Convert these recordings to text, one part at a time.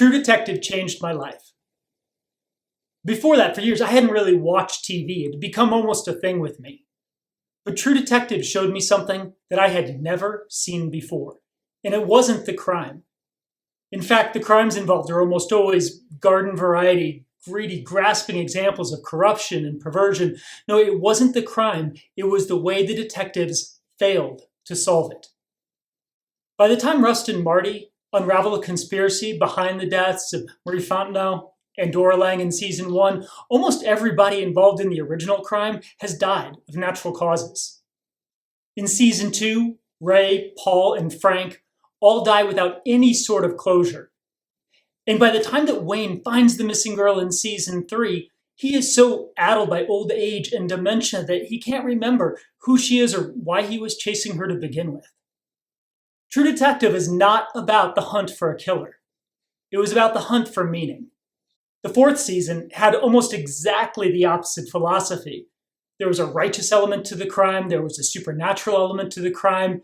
True Detective changed my life. Before that, for years, I hadn't really watched TV. It had become almost a thing with me. But True Detective showed me something that I had never seen before. And it wasn't the crime. In fact, the crimes involved are almost always garden variety, greedy, grasping examples of corruption and perversion. No, it wasn't the crime. It was the way the detectives failed to solve it. By the time Rust and Marty unravel the conspiracy behind the deaths of Marie Fontenot and Dora Lang in season 1, almost everybody involved in the original crime has died of natural causes. In season 2, Ray, Paul, and Frank all die without any sort of closure. And by the time that Wayne finds the missing girl in season 3, he is so addled by old age and dementia that he can't remember who she is or why he was chasing her to begin with. True Detective is not about the hunt for a killer. It was about the hunt for meaning. The 4th season had almost exactly the opposite philosophy. There was a righteous element to the crime, there was a supernatural element to the crime,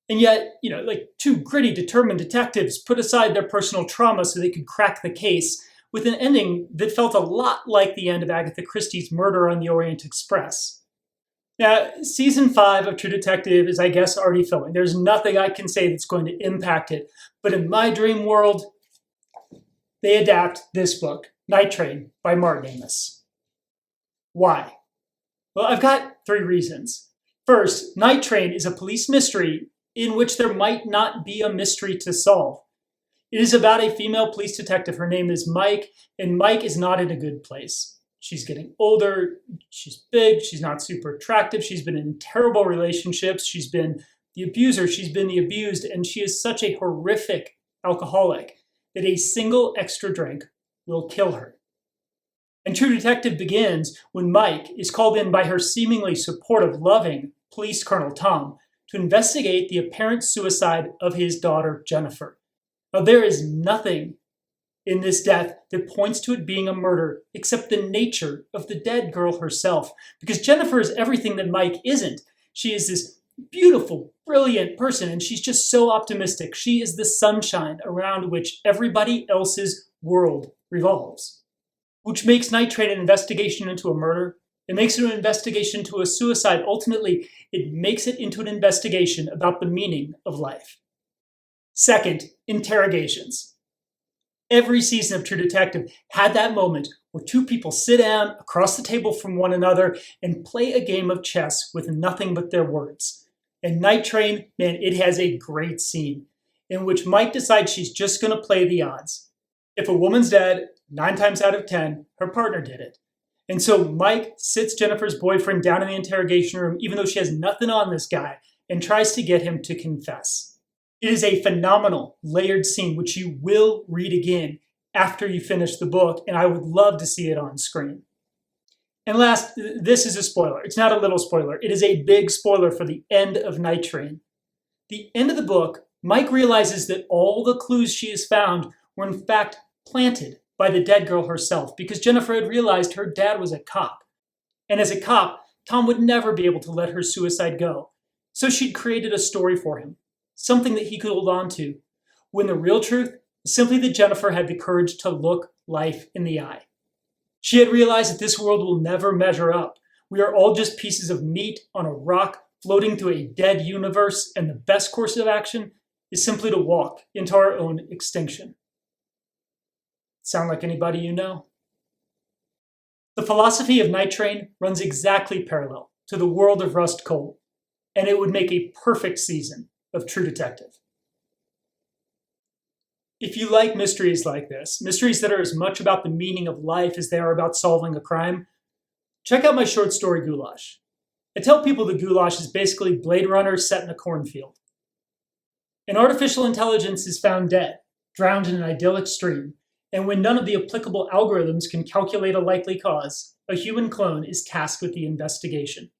and yet, like two gritty, determined detectives put aside their personal trauma so they could crack the case with an ending that felt a lot like the end of Agatha Christie's Murder on the Orient Express. Now, season 5 of True Detective is, I guess, already filming. There's nothing I can say that's going to impact it. But in my dream world, they adapt this book, Night Train by Martin Amis. Why? Well, I've got 3 reasons. First, Night Train is a police mystery in which there might not be a mystery to solve. It is about a female police detective. Her name is Mike, and Mike is not in a good place. She's getting older, she's big, she's not super attractive, she's been in terrible relationships, she's been the abuser, she's been the abused, and she is such a horrific alcoholic that a single extra drink will kill her. And True Detective begins when Mike is called in by her seemingly supportive, loving police colonel Tom to investigate the apparent suicide of his daughter Jennifer. Now, there is nothing in this death that points to it being a murder except the nature of the dead girl herself. Because Jennifer is everything that Mike isn't. She is this beautiful, brilliant person, and she's just so optimistic. She is the sunshine around which everybody else's world revolves. Which makes Night Train an investigation into a murder. It makes it an investigation into a suicide. Ultimately, it makes it into an investigation about the meaning of life. Second, interrogations. Every season of True Detective had that moment where 2 people sit down across the table from one another and play a game of chess with nothing but their words. And Night Train, man, it has a great scene in which Mike decides she's just going to play the odds. If a woman's dead, 9 times out of 10, her partner did it. And so Mike sits Jennifer's boyfriend down in the interrogation room, even though she has nothing on this guy, and tries to get him to confess. It is a phenomenal, layered scene, which you will read again after you finish the book, and I would love to see it on screen. And last, this is a spoiler. It's not a little spoiler. It is a big spoiler for the end of Night Train. The end of the book, Mike realizes that all the clues she has found were in fact planted by the dead girl herself, because Jennifer had realized her dad was a cop. And as a cop, Tom would never be able to let her suicide go. So she'd created a story for him. Something that he could hold on to, when the real truth is simply that Jennifer had the courage to look life in the eye. She had realized that this world will never measure up. We are all just pieces of meat on a rock floating through a dead universe, and the best course of action is simply to walk into our own extinction. Sound like anybody you know? The philosophy of Night Train runs exactly parallel to the world of Rust Cohle, and it would make a perfect season of True Detective. If you like mysteries like this, mysteries that are as much about the meaning of life as they are about solving a crime, check out my short story Goulash. I tell people that Goulash is basically Blade Runner set in a cornfield. An artificial intelligence is found dead, drowned in an idyllic stream, and when none of the applicable algorithms can calculate a likely cause, a human clone is tasked with the investigation.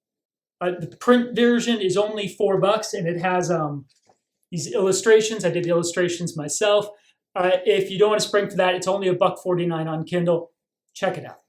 The print version is only $4, and it has these illustrations. I did the illustrations myself. If you don't want to spring for that, it's only $1.49 on Kindle. Check it out.